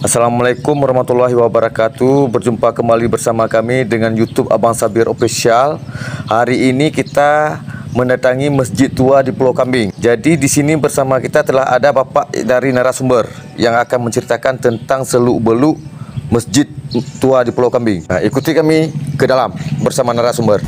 Assalamualaikum warahmatullahi wabarakatuh. Berjumpa kembali bersama kami dengan YouTube Abang Sabir Official. Hari ini kita mendatangi Masjid Tua di Pulau Kambing. Jadi di sini bersama kita telah ada Bapak dari narasumber yang akan menceritakan tentang seluk-beluk Masjid Tua di Pulau Kambing. Nah, ikuti kami ke dalam bersama narasumber.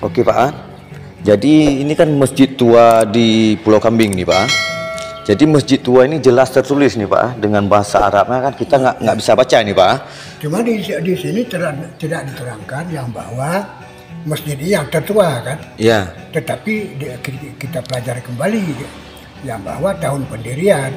Oke Pak, jadi ini kan Masjid Tua di Pulau Kambing nih Pak. Jadi Masjid Tua ini jelas tertulis nih Pak, dengan bahasa Arabnya kan kita nggak bisa baca nih Pak. Cuma di sini tidak diterangkan yang bahwa masjid ini yang tertua kan. Iya. Tetapi kita pelajari kembali yang bahwa tahun pendirian.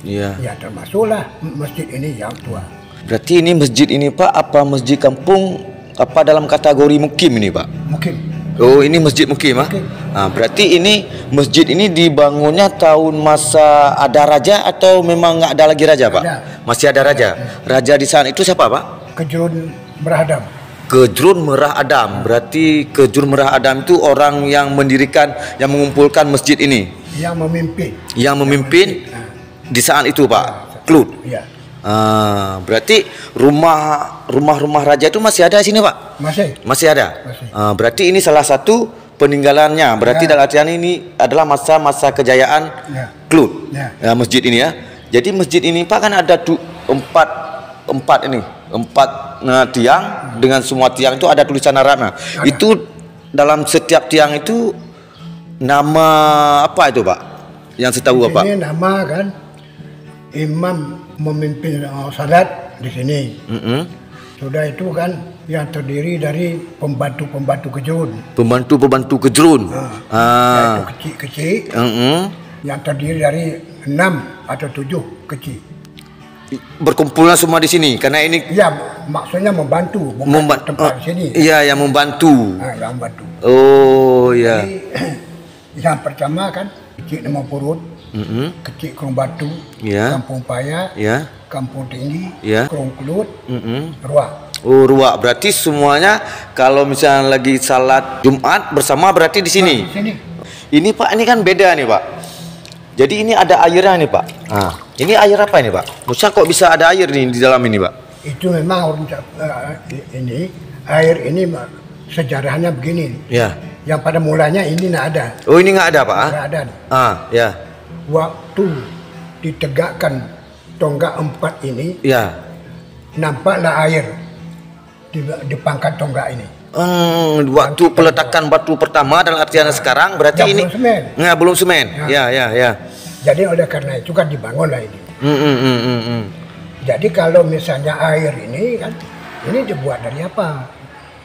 Iya. Ya termasuklah masjid ini yang tua. Berarti ini masjid ini Pak, apa masjid kampung, apa dalam kategori mukim ini Pak? Mukim. Oh, ini masjid mukim ah. Nah, berarti ini masjid ini dibangunnya tahun masa ada raja atau memang nggak ada lagi raja Pak? Ada. Masih ada raja. Raja di sana itu siapa Pak? Kejurun Merah Adam. Kejurun Merah Adam. Berarti Kejurun Merah Adam itu orang yang mendirikan, yang mengumpulkan masjid ini. Yang memimpin. Yang memimpin di saat itu Pak. Klut. Ya. Berarti rumah raja itu masih ada di sini Pak? Masih ada. Masih. Berarti ini salah satu peninggalannya. Berarti dalam artian ini adalah masa-masa kejayaan Klut. Masjid ini ya. Jadi masjid ini Pak kan ada empat tiang, dengan semua tiang itu ada tulisan Arabnya. Itu dalam setiap tiang itu nama apa itu Pak? Yang saya tahu Pak? Ini nama kan imam memimpin salat di sini. Sudah itu kan yang terdiri dari pembantu-pembantu kejurun. Pembantu-pembantu kejurun. Yaitu kecil-kecil. Yang terdiri dari 6 atau 7 kecil. Berkumpulnya semua di sini karena ini. Ya, maksudnya membantu, bukan tempat di sini. Iya, yang membantu. Yang membantu. Oh, ya. Yang pertama kan kecil nama Purut. Kecil Kerong Batu, Kampung Paya, Kampung Tinggi, Kerong Kelut, Ruak. Oh, Ruak. Berarti semuanya kalau misalnya lagi salat Jumat bersama berarti di sini. Di sini. Ini Pak, ini kan beda nih Pak. Jadi ini ada airnya nih Pak. Ini air apa ini Pak? Maksudnya kok bisa ada air nih di dalam ini Pak? Itu memang ini air ini sejarahnya begini. Ya. Yang pada mulanya ini nggak ada. Oh, ini nggak ada Pak? Nggak ada. Ya. Waktu ditegakkan tonggak 4 ini, nampaklah air di pangkat tonggak ini. Waktu peletakan batu pertama dalam artian sekarang berarti ini belum semen. Ya. Jadi oleh karena itu kan dibangunlah ini. Jadi kalau misalnya air ini kan, ini dibuat dari apa?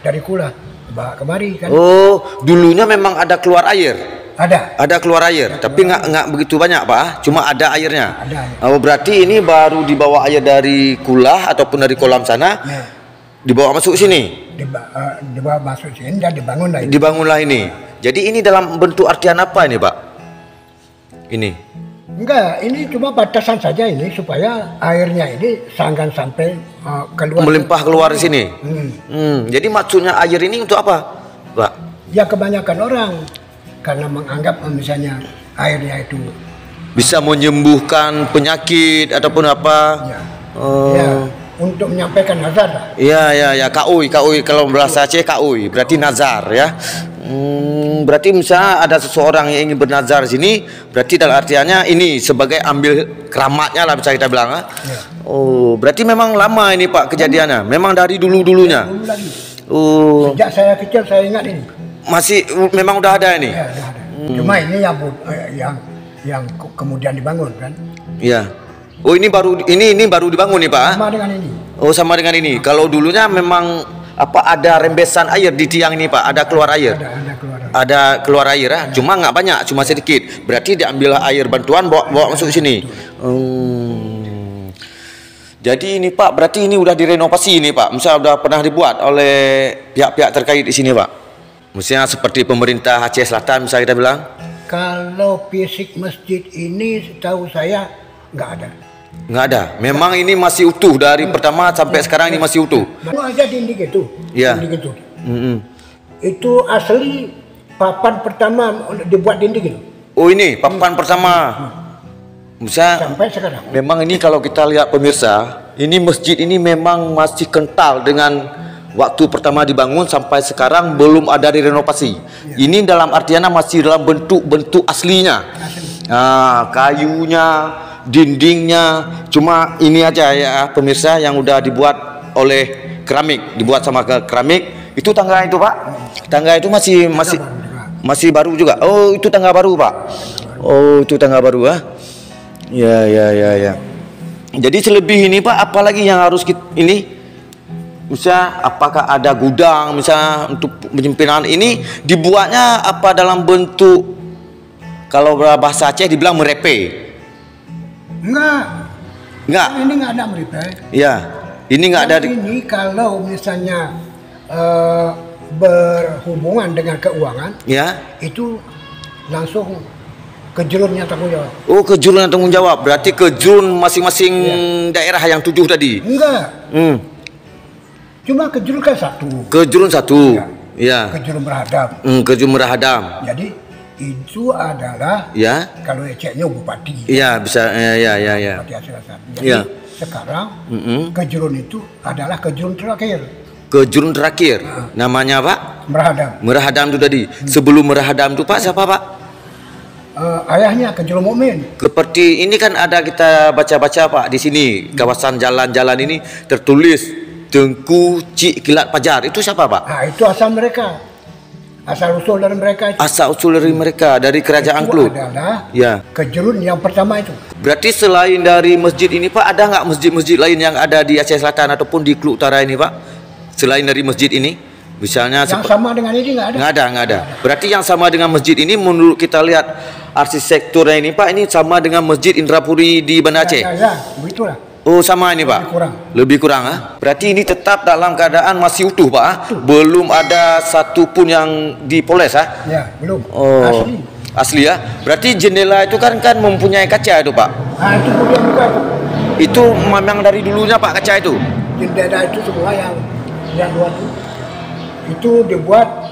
Dari kula, bawa kemari kan. Oh, dulunya memang ada keluar air. Ada keluar air, tapi nggak begitu banyak Pak. Cuma ada airnya. Ada. Oh, berarti ini baru dibawa air dari kulah ataupun dari kolam sana, dibawa masuk sini. Dibawa masuk sini dan dibangunlah ini. Dibangunlah ini. Jadi ini dalam bentuk artian apa ini Pak? Ini? Enggak, ini cuma batasan saja ini supaya airnya ini jangan sampai keluar. Melimpah keluar di sini. Jadi maksudnya air ini untuk apa, Pak? Ya kebanyakan orang karena menganggap misalnya airnya itu bisa menyembuhkan penyakit ataupun apa. Untuk menyampaikan nazar. Ya, kaui kalau bahasa Aceh kaui berarti nazar ya. Berarti misalnya ada seseorang yang ingin bernazar sini, berarti dalam artiannya ini sebagai ambil keramatnya lah bisa kita bilang. Oh, berarti memang lama ini Pak kejadiannya. Memang dari dulu-dulunya. Dulu lagi. Oh. Sejak saya kecil saya ingat ini. Masih memang udah ada ini. Ya, udah ada. Cuma ini yang kemudian dibangun kan. Iya. Oh, ini baru dibangun nih Pak. Sama dengan ini. Oh, sama dengan ini. Kalau dulunya memang ada rembesan air di tiang ini Pak, ada keluar air. Ada keluar air ya. Cuma nggak banyak, cuma sedikit. Berarti diambil air bantuan bawa masuk sini. Jadi ini Pak, berarti ini udah direnovasi ini Pak. Misalnya udah pernah dibuat oleh pihak-pihak terkait di sini Pak. Misalnya seperti pemerintah Aceh Selatan misalnya kita bilang. Kalau fisik masjid ini setahu saya nggak ada. Nggak ada. Memang ini masih utuh dari pertama sampai sekarang ini masih utuh. Baru aja dinding itu. Iya. Dinding itu. Itu asli papan pertama dibuat dinding itu. Oh ini papan pertama. Bisa Sampai sekarang. memang ini kalau kita lihat pemirsa, ini masjid ini memang masih kental dengan waktu pertama dibangun sampai sekarang belum ada direnovasi. Ini dalam artian masih dalam bentuk aslinya. Kayunya, dindingnya, cuma ini aja ya pemirsa yang udah dibuat oleh keramik, dibuat sama keramik. Itu tangga itu Pak. Tangga itu masih baru juga. Oh itu tangga baru Pak. Oh itu tangga baru ya. Ya. Jadi selebih ini Pak, apalagi yang harus kita ini? Misal apakah ada gudang misal untuk penyimpanan ini dibuatnya apa dalam bentuk kalau bahasa Aceh dibilang merepe? Enggak. Ini enggak ada merepe. Ya. Ini enggak ada. Ini kalau misalnya berhubungan dengan keuangan, ya, itu langsung ke jurunnya tanggung jawab. Oh, ke jurun tanggung jawab. Berarti ke jurun masing-masing daerah yang 7 tadi. Enggak. Cuma ke jurun kan satu. Ke jurun satu. Ya. Ke jurun Merahadam. Ke jurun Merahadam. Jadi itu adalah kalau Acehnya bupati. Iya, bisa ya. Bupati Aceh Selatan. Jadi sekarang ke jurun itu adalah ke jurun terakhir. Ke jurun terakhir. Namanya Pak? Merahadam. Merahadam itu tadi. Sebelum Merahadam itu Pak siapa Pak? Ayahnya ke Jurun Mukmin. Seperti ini kan ada kita baca-baca Pak di sini kawasan jalan-jalan ini tertulis Tengku Cik Kilat Pajar. Itu siapa Pak? Nah, itu asal mereka. Asal usul dari mereka itu. Asal usul dari mereka dari kerajaan Klut. Adalah ke Jurun yang pertama itu. Berarti selain dari masjid ini Pak, ada nggak masjid-masjid lain yang ada di Aceh Selatan ataupun di Klut Utara ini Pak? Selain dari masjid ini? Misalnya yang sama dengan ini nggak ada. Nggak ada. Berarti yang sama dengan masjid ini menurut kita lihat arsitekturnya ini Pak, ini sama dengan Masjid Indrapuri di Banda Aceh. Ya, begitulah. Oh sama ini Pak. Lebih kurang Berarti ini tetap dalam keadaan masih utuh Pak. Belum ada satu pun yang dipoles Ya, belum. Oh. Asli ya. Berarti jendela itu kan mempunyai kaca itu Pak. Nah, itu punya buka itu. Itu memang dari dulunya Pak kaca itu. Jendela itu semua yang dua itu dibuat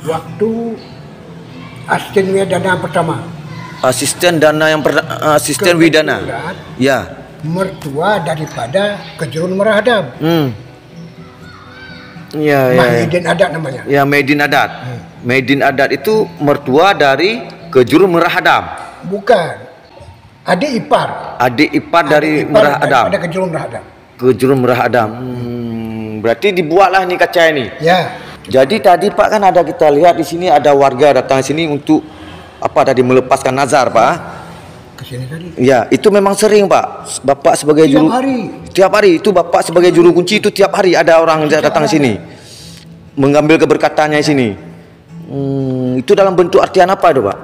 waktu asisten Widana pertama. Asisten Widana. Ya. Mertua daripada Kejurun Merahadam. Maidin Adat namanya. Ya, Maidin Adat. Maidin Adat itu mertua dari Kejurun Merahadam. Bukan. Adik ipar dari Merahadam. Ada Kejurun Merahadam. Kejurun Merahadam. Berarti dibuatlah nih kaca ini. Ya. Jadi tadi Pak kan ada kita lihat di sini ada warga datang sini untuk apa tadi melepaskan nazar Pak. Ke sini tadi. Ya, itu memang sering Pak. Bapak sebagai juru tiap hari itu Bapak sebagai juru kunci itu tiap hari ada orang datang sini. Mengambil keberkatannya di sini. Itu dalam bentuk artian apa itu Pak?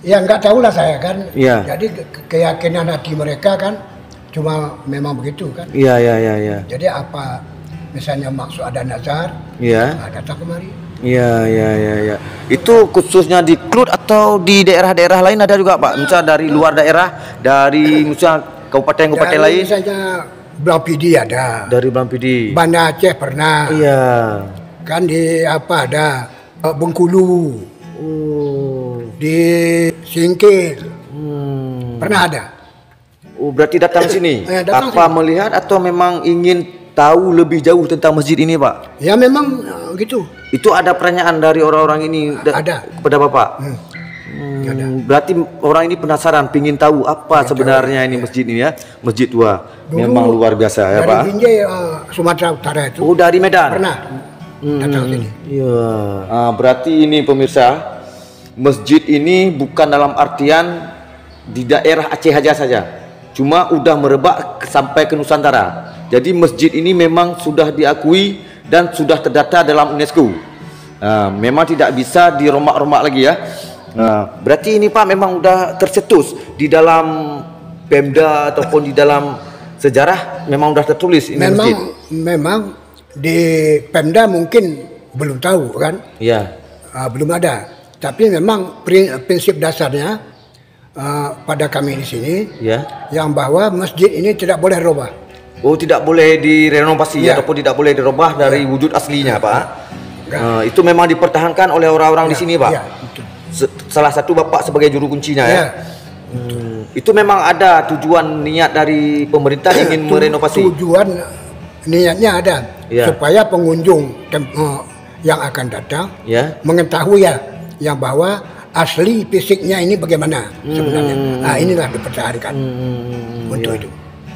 Ya nggak tahu lah saya kan. Ya. Jadi keyakinan hati mereka kan cuma memang begitu kan. Iya. Jadi apa misalnya maksud ada nazar, datang kemari. Iya. Itu khususnya di Klut atau di daerah-daerah lain ada juga Pak? Misal dari luar daerah, dari misal kabupaten-kabupaten lain? Misalnya Blampidi ada. Dari Blampidi. Banda Aceh pernah. Iya. Kan di apa ada Bengkulu. Di Singkil. Pernah ada. Oh, berarti datang sini. Datang apa sini. Melihat atau memang ingin tahu lebih jauh tentang masjid ini Pak? Ya memang gitu. Itu ada pertanyaan dari orang-orang ini ada kepada Bapak? Ada. Berarti orang ini penasaran, pingin tahu apa sebenarnya ini masjid ini ya, masjid tua. Dulu, memang luar biasa ya Pak. Dari Binjai, Sumatera Utara itu. Oh dari Medan? Pernah datang sini. Iya. Berarti ini pemirsa, masjid ini bukan dalam artian di daerah Aceh saja. Cuma udah merebak sampai ke Nusantara. Jadi masjid ini memang sudah diakui dan sudah terdata dalam UNESCO. Memang tidak bisa dirombak-rombak lagi ya. Berarti ini Pak memang udah tercetus di dalam Pemda ataupun di dalam sejarah memang udah tertulis ini masjid. Memang di Pemda mungkin belum tahu kan? Iya. Belum ada. Tapi memang prinsip dasarnya pada kami di sini yang bahwa masjid ini tidak boleh dirubah. Oh tidak boleh direnovasi ataupun tidak boleh dirubah dari wujud aslinya Pak. Itu memang dipertahankan oleh orang-orang di sini, Pak. Ya, salah satu Bapak sebagai juru kuncinya ya. Itu memang ada tujuan niat dari pemerintah ingin merenovasi. Tujuan niatnya ada supaya pengunjung yang akan datang mengetahui yang bahwa asli fisiknya ini bagaimana sebenarnya. Nah, inilah dipertahankan untuk itu.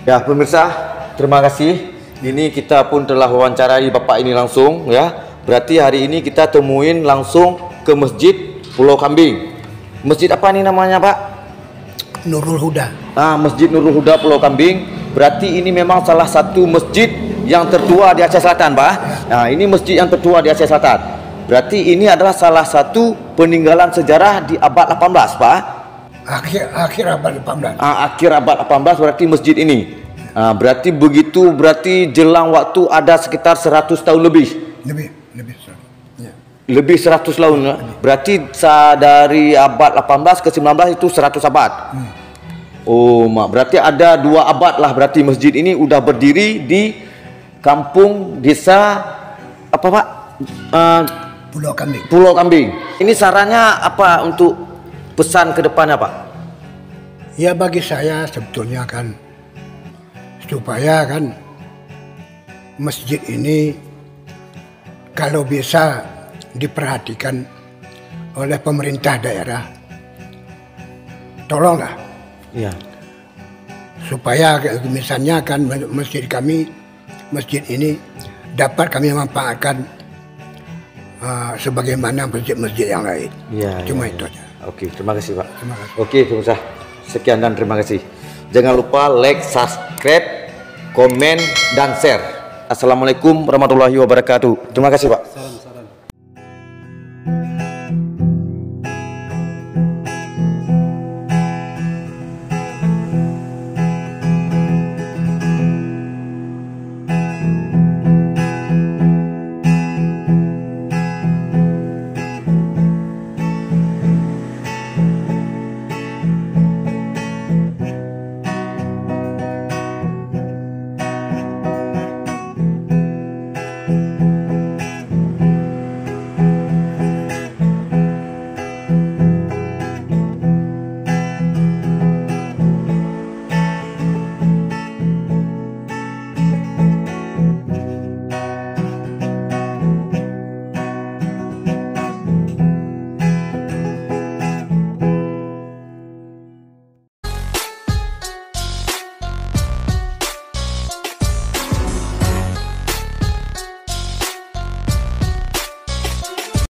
Ya, pemirsa, terima kasih. Ini kita pun telah wawancarai Bapak ini langsung ya. Berarti hari ini kita temuin langsung ke Masjid Pulau Kambing. Masjid apa nih namanya, Pak? Nurul Huda. Masjid Nurul Huda Pulau Kambing. Berarti ini memang salah satu masjid yang tertua di Aceh Selatan, Pak. Nah, ini masjid yang tertua di Aceh Selatan. Berarti ini adalah salah satu peninggalan sejarah di abad 18, Pak. Akhir abad 18. Akhir abad 18 berarti masjid ini. Berarti begitu, berarti jelang waktu ada sekitar 100 tahun lebih. Lebih 100 tahun. Berarti dari abad 18 ke 19 itu 100 abad. Oh, Mak. Berarti ada 2 abad lah berarti masjid ini udah berdiri di kampung desa apa, Pak? Pulau Kambing. Pulau Kambing. Ini sarannya apa untuk pesan ke depannya, Pak? Ya, bagi saya sebetulnya kan supaya kan masjid ini kalau bisa diperhatikan oleh pemerintah daerah, tolonglah. Ya. Supaya misalnya kan masjid ini dapat kami manfaatkan sebagaimana masjid-masjid yang lain. Cuma itu aja. Oke, terima kasih, Pak. Terima kasih. Oke, pemirsa, sekian dan terima kasih. Jangan lupa like, subscribe, komen, dan share. Assalamualaikum warahmatullahi wabarakatuh. Terima kasih, Pak.